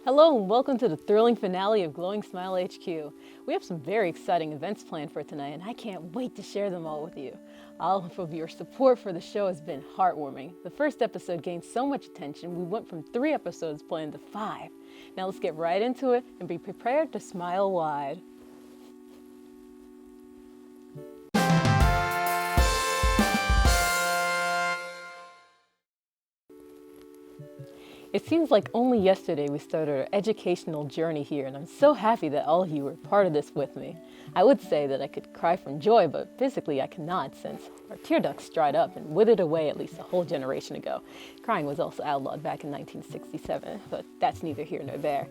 Hello and welcome to the thrilling finale of Glowing Smile HQ. We have some very exciting events planned for tonight and I can't wait to share them all with you. All of your support for the show has been heartwarming. The first episode gained so much attention we went from 3 episodes planned to 5. Now let's get right into it and be prepared to smile wide. It seems like only yesterday we started our educational journey here, and I'm so happy that all of you were part of this with me. I would say that I could cry from joy, but physically I cannot since our tear ducts dried up and withered away at least a whole generation ago. Crying was also outlawed back in 1967, but that's neither here nor there.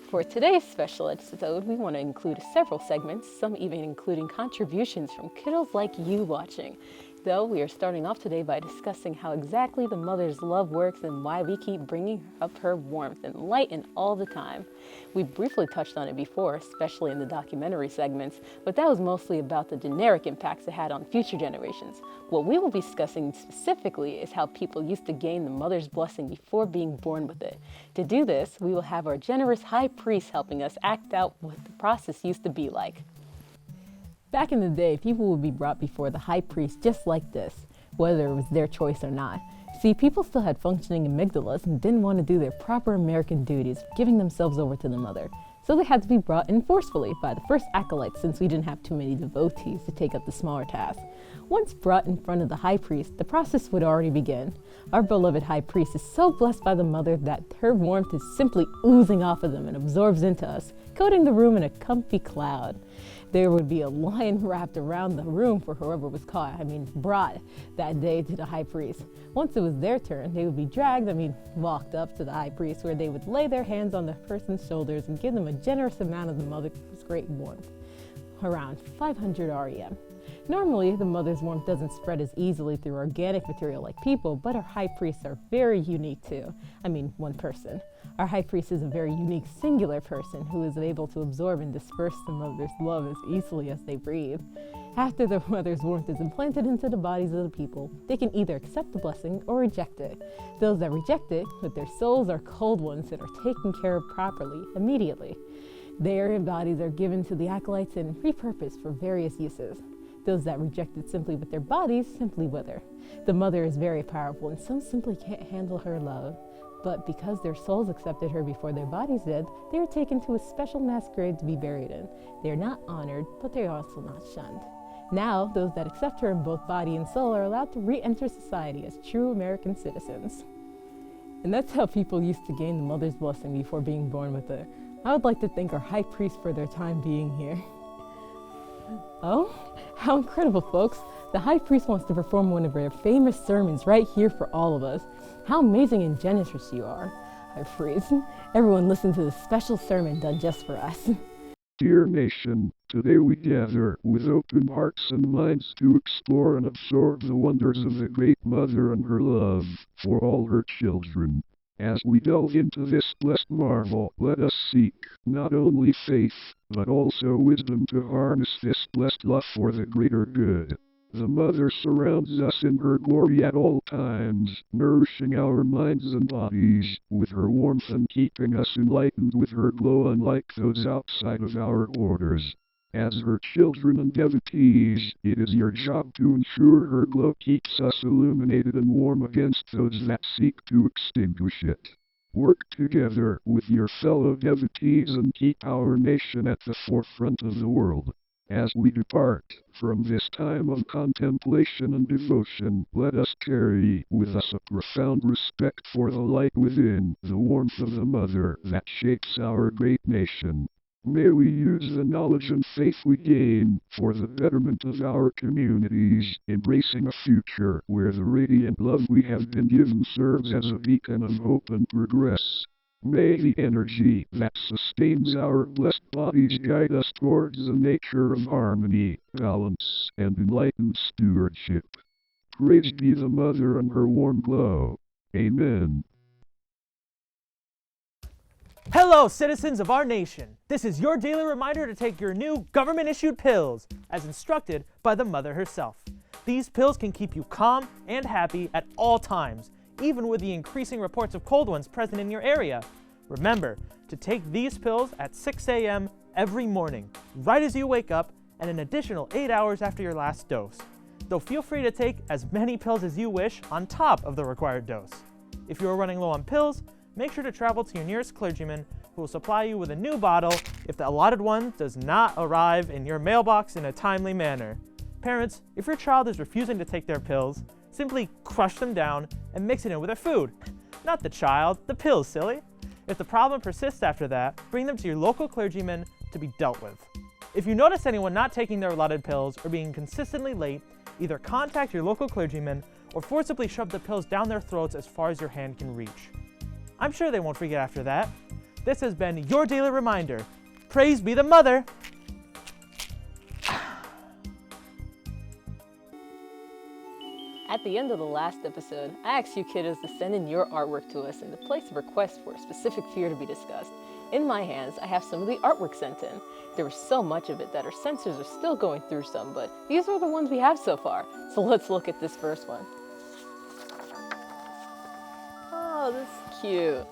For today's special episode, we want to include several segments, some even including contributions from kiddos like you watching. Though we are starting off today by discussing how exactly the mother's love works and why we keep bringing up her warmth and light in all the time. We briefly touched on it before, especially in the documentary segments, but that was mostly about the generic impacts it had on future generations. What we will be discussing specifically is how people used to gain the mother's blessing before being born with it. To do this, we will have our generous high priest helping us act out what the process used to be like. Back in the day, people would be brought before the high priest just like this, whether it was their choice or not. See, people still had functioning amygdalas and didn't want to do their proper American duties, giving themselves over to the mother. So they had to be brought in forcefully by the first acolytes since we didn't have too many devotees to take up the smaller task. Once brought in front of the high priest, the process would already begin. Our beloved high priest is so blessed by the mother that her warmth is simply oozing off of them and absorbs into us, coating the room in a comfy cloud. There would be a lion wrapped around the room for whoever was brought that day to the high priest. Once it was their turn, they would be walked up to the high priest where they would lay their hands on the person's shoulders and give them a generous amount of the mother's great warmth, around 500 REM. Normally, the mother's warmth doesn't spread as easily through organic material like people, but our high priests are very unique too. One person. Our high priest is a very unique singular person who is able to absorb and disperse the mother's love as easily as they breathe. After the mother's warmth is implanted into the bodies of the people, they can either accept the blessing or reject it. Those that reject it, with their souls, are cold ones that are taken care of properly, immediately. Their bodies are given to the acolytes and repurposed for various uses. Those that reject it simply with their bodies simply wither. The mother is very powerful and some simply can't handle her love. But because their souls accepted her before their bodies did, they are taken to a special mass grave to be buried in. They are not honored, but they are also not shunned. Now, those that accept her in both body and soul are allowed to re-enter society as true American citizens. And that's how people used to gain the mother's blessing before being born with her. I would like to thank our high priest for their time being here. Oh, how incredible, folks. The high priest wants to perform one of their famous sermons right here for all of us. How amazing and generous you are, high priest. Everyone listen to this special sermon done just for us. Dear nation, today we gather with open hearts and minds to explore and absorb the wonders of the Great Mother and her love for all her children. As we delve into this blessed marvel, let us seek not only faith, but also wisdom to harness this blessed love for the greater good. The Mother surrounds us in her glory at all times, nourishing our minds and bodies with her warmth and keeping us enlightened with her glow unlike those outside of our borders. As her children and devotees, it is your job to ensure her glow keeps us illuminated and warm against those that seek to extinguish it. Work together with your fellow devotees and keep our nation at the forefront of the world. As we depart from this time of contemplation and devotion, let us carry with us a profound respect for the light within, the warmth of the Mother that shapes our great nation. May we use the knowledge and faith we gain for the betterment of our communities, embracing a future where the radiant love we have been given serves as a beacon of hope and progress. May the energy that sustains our blessed bodies guide us towards a nature of harmony, balance, and enlightened stewardship. Praise be the Mother and her warm glow. Amen. Hello, citizens of our nation. This is your daily reminder to take your new government-issued pills, as instructed by the Mother herself. These pills can keep you calm and happy at all times, even with the increasing reports of cold ones present in your area. Remember to take these pills at 6 a.m. every morning, right as you wake up, and an additional 8 hours after your last dose. Though feel free to take as many pills as you wish on top of the required dose. If you are running low on pills, make sure to travel to your nearest clergyman who will supply you with a new bottle if the allotted one does not arrive in your mailbox in a timely manner. Parents, if your child is refusing to take their pills, simply crush them down and mix it in with their food. Not the child, the pills, silly. If the problem persists after that, bring them to your local clergyman to be dealt with. If you notice anyone not taking their allotted pills or being consistently late, either contact your local clergyman or forcibly shove the pills down their throats as far as your hand can reach. I'm sure they won't forget after that. This has been your daily reminder. Praise be the mother! At the end of the last episode, I asked you kiddos to send in your artwork to us and to place a request for a specific fear to be discussed. In my hands, I have some of the artwork sent in. There was so much of it that our censors are still going through some, but these are the ones we have so far. So let's look at this first one. Oh, this is cute.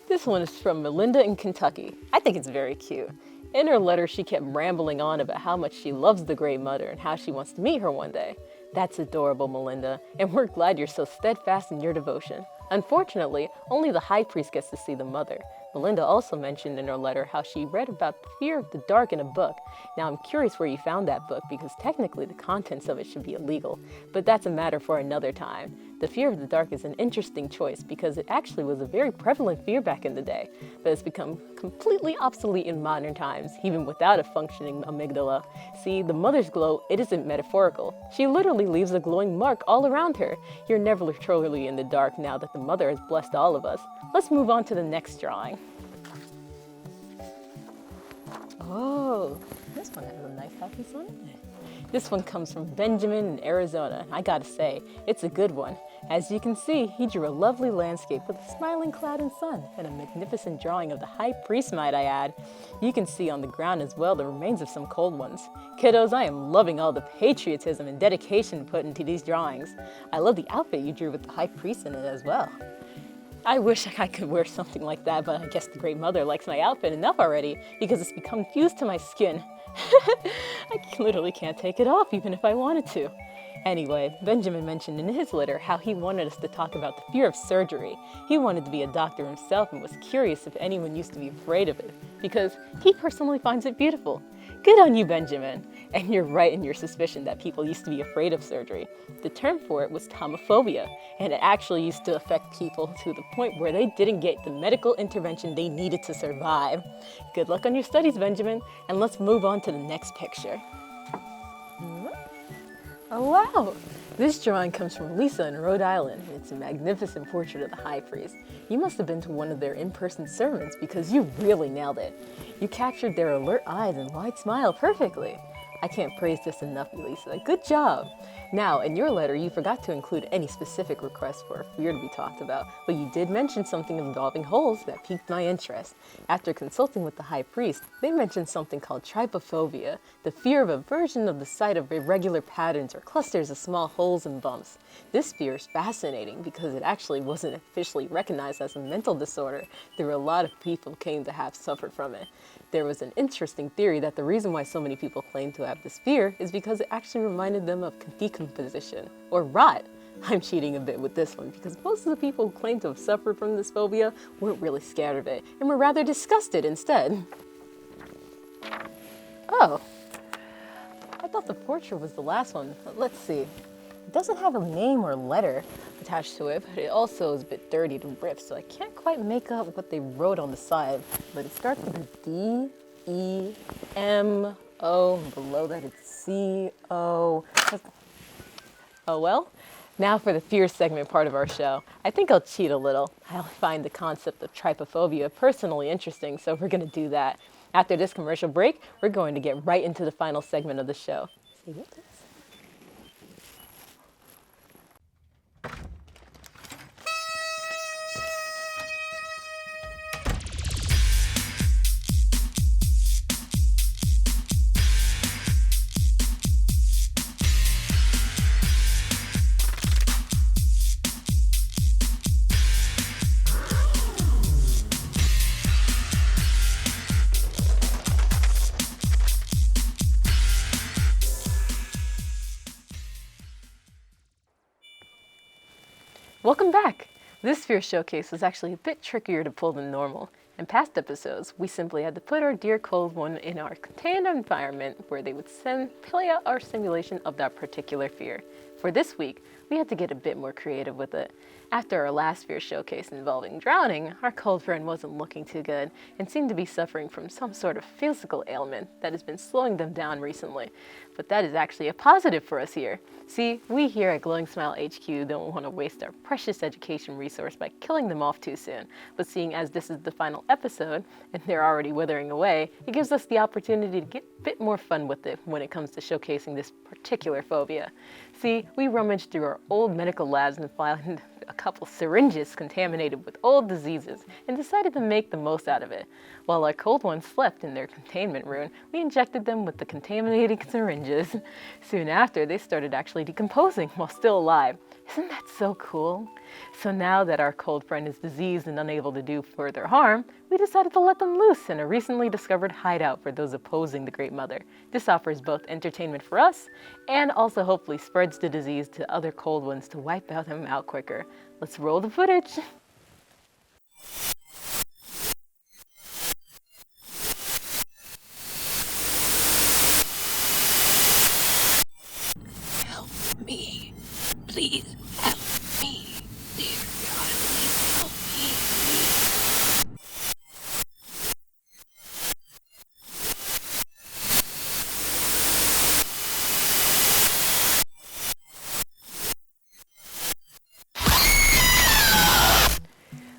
This one is from Melinda in Kentucky. I think it's very cute. In her letter, she kept rambling on about how much she loves the Great Mother and how she wants to meet her one day. That's adorable, Melinda, and we're glad you're so steadfast in your devotion. Unfortunately, only the high priest gets to see the mother. Melinda also mentioned in her letter how she read about the fear of the dark in a book. Now I'm curious where you found that book because technically the contents of it should be illegal, but that's a matter for another time. The fear of the dark is an interesting choice because it actually was a very prevalent fear back in the day, but it's become completely obsolete in modern times, even without a functioning amygdala. See, the mother's glow, it isn't metaphorical. She literally leaves a glowing mark all around her. You're never truly in the dark now that the mother has blessed all of us. Let's move on to the next drawing. Oh, this one has a nice happy sun in it. This one comes from Benjamin in Arizona. I gotta say, it's a good one. As you can see, he drew a lovely landscape with a smiling cloud and sun, and a magnificent drawing of the high priest, might I add. You can see on the ground as well the remains of some cold ones. Kiddos, I am loving all the patriotism and dedication put into these drawings. I love the outfit you drew with the high priest in it as well. I wish I could wear something like that, but I guess the Great Mother likes my outfit enough already because it's become fused to my skin. I literally can't take it off even if I wanted to. Anyway, Benjamin mentioned in his letter how he wanted us to talk about the fear of surgery. He wanted to be a doctor himself and was curious if anyone used to be afraid of it because he personally finds it beautiful. Good on you, Benjamin. And you're right in your suspicion that people used to be afraid of surgery. The term for it was tomophobia, and it actually used to affect people to the point where they didn't get the medical intervention they needed to survive. Good luck on your studies, Benjamin, and let's move on to the next picture. Oh wow! This drawing comes from Lisa in Rhode Island, and it's a magnificent portrait of the high priest. You must have been to one of their in-person sermons because you really nailed it. You captured their alert eyes and wide smile perfectly. I can't praise this enough, Lisa. Good job! Now, in your letter, you forgot to include any specific requests for a fear to be talked about, but you did mention something involving holes that piqued my interest. After consulting with the high priest, they mentioned something called trypophobia, the fear of aversion of the sight of irregular patterns or clusters of small holes and bumps. This fear is fascinating because it actually wasn't officially recognized as a mental disorder, though a lot of people came to have suffered from it. There was an interesting theory that the reason why so many people claim to have this fear is because it actually reminded them of decomposition, or rot. I'm cheating a bit with this one because most of the people who claim to have suffered from this phobia weren't really scared of it and were rather disgusted instead. Oh, I thought the portrait was the last one, but let's see. It doesn't have a name or letter attached to it, but it also is a bit dirty to rip, so I can't quite make out what they wrote on the side. But it starts with a D, E, M, O, and below that it's C, O. Oh well. Now for the fear segment part of our show. I think I'll cheat a little. I find the concept of trypophobia personally interesting, so we're going to do that. After this commercial break, we're going to get right into the final segment of the show. See what this? Welcome back! This sphere showcase was actually a bit trickier to pull than normal. In past episodes, we simply had to put our dear cold one in our contained environment where they would play out our simulation of that particular fear. For this week, we had to get a bit more creative with it. After our last sphere showcase involving drowning, our cold friend wasn't looking too good and seemed to be suffering from some sort of physical ailment that has been slowing them down recently. But that is actually a positive for us here. See, we here at Glowing Smile HQ don't want to waste our precious education resource by killing them off too soon. But seeing as this is the final episode and they're already withering away, it gives us the opportunity to get a bit more fun with it when it comes to showcasing this particular phobia. See, we rummaged through our old medical labs and found a couple syringes contaminated with old diseases and decided to make the most out of it. While our cold ones slept in their containment room, we injected them with the contaminated syringes. Soon after, they started actually decomposing while still alive. Isn't that so cool? So now that our cold friend is diseased and unable to do further harm, we decided to let them loose in a recently discovered hideout for those opposing the Great Mother. This offers both entertainment for us and also hopefully spreads the disease to other cold ones to wipe them out quicker. Let's roll the footage. Help me. Please help me. Dear God, please help me. Please.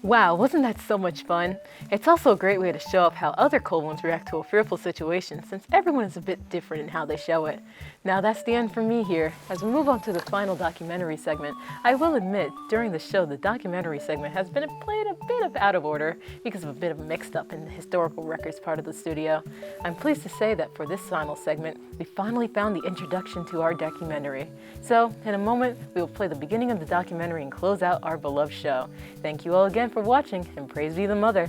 Wow, wasn't that so much fun? It's also a great way to show up how other cold ones react to a fearful situation, since everyone is a bit different in how they show it. Now that's the end for me here. As we move on to the final documentary segment, I will admit, during the show, the documentary segment has been played a bit of out of order because of a bit of mixed up in the historical records part of the studio. I'm pleased to say that for this final segment, we finally found the introduction to our documentary. So, in a moment, we will play the beginning of the documentary and close out our beloved show. Thank you all again for watching, and praise be the Mother.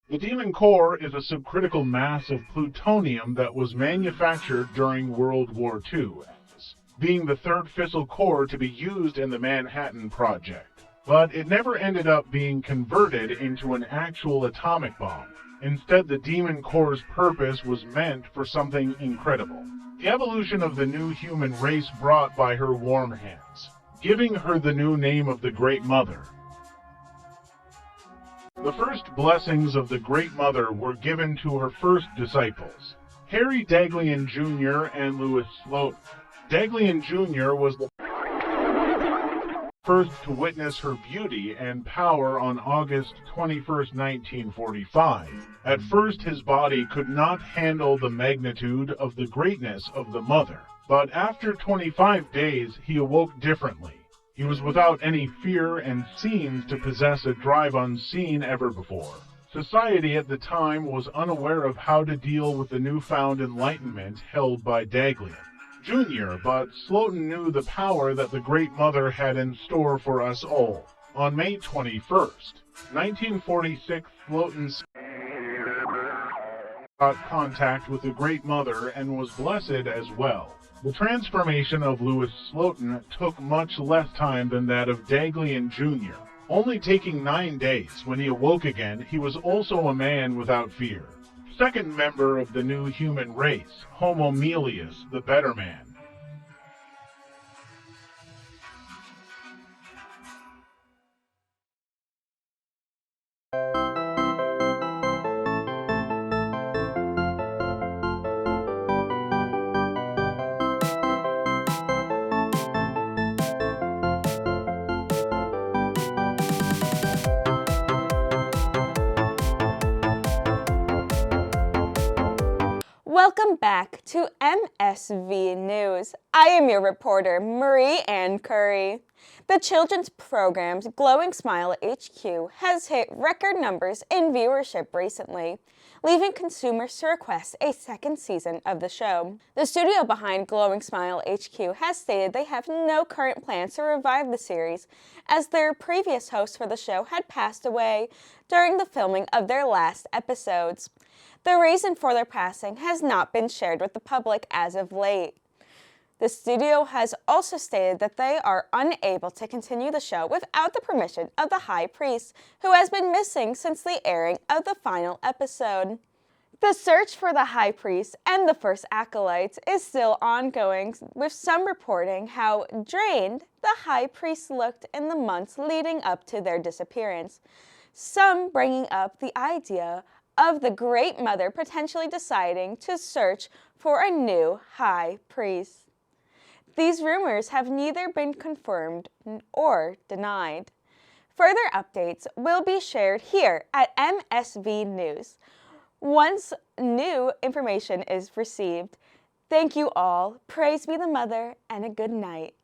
The Demon Core is a subcritical mass of plutonium that was manufactured during World War II, being the third fissile core to be used in the Manhattan Project. But it never ended up being converted into an actual atomic bomb. Instead, the Demon Core's purpose was meant for something incredible. The evolution of the new human race brought by her warm hands, giving her the new name of the Great Mother. The first blessings of the Great Mother were given to her first disciples, Harry Daghlian Jr. and Louis Slotin. Daghlian Jr. was the first to witness her beauty and power on August 21, 1945. At first, his body could not handle the magnitude of the greatness of the Mother, but after 25 days, he awoke differently. He was without any fear and seemed to possess a drive unseen ever before. Society at the time was unaware of how to deal with the newfound enlightenment held by Daghlian Jr., but Slotin knew the power that the Great Mother had in store for us all. On May 21st, 1946, Slotin got contact with the Great Mother and was blessed as well. The transformation of Louis Slotin took much less time than that of Daghlian Jr., only taking 9 days. When he awoke again, he was also a man without fear. Second member of the new human race, Homo Melius, the better man. Welcome back to MSV News. I am your reporter, Marie Ann Curry. The children's program's Glowing Smile HQ has hit record numbers in viewership recently, leaving consumers to request a second season of the show. The studio behind Glowing Smile HQ has stated they have no current plans to revive the series, as their previous host for the show had passed away during the filming of their last episodes. The reason for their passing has not been shared with the public as of late. The studio has also stated that they are unable to continue the show without the permission of the High Priest, who has been missing since the airing of the final episode. The search for the High Priest and the first acolytes is still ongoing, with some reporting how drained the High Priest looked in the months leading up to their disappearance. Some bringing up the idea of the Great Mother potentially deciding to search for a new High Priest. These rumors have neither been confirmed or denied. Further updates will be shared here at MSV News once new information is received. Thank you all. Praise be the Mother, and a good night.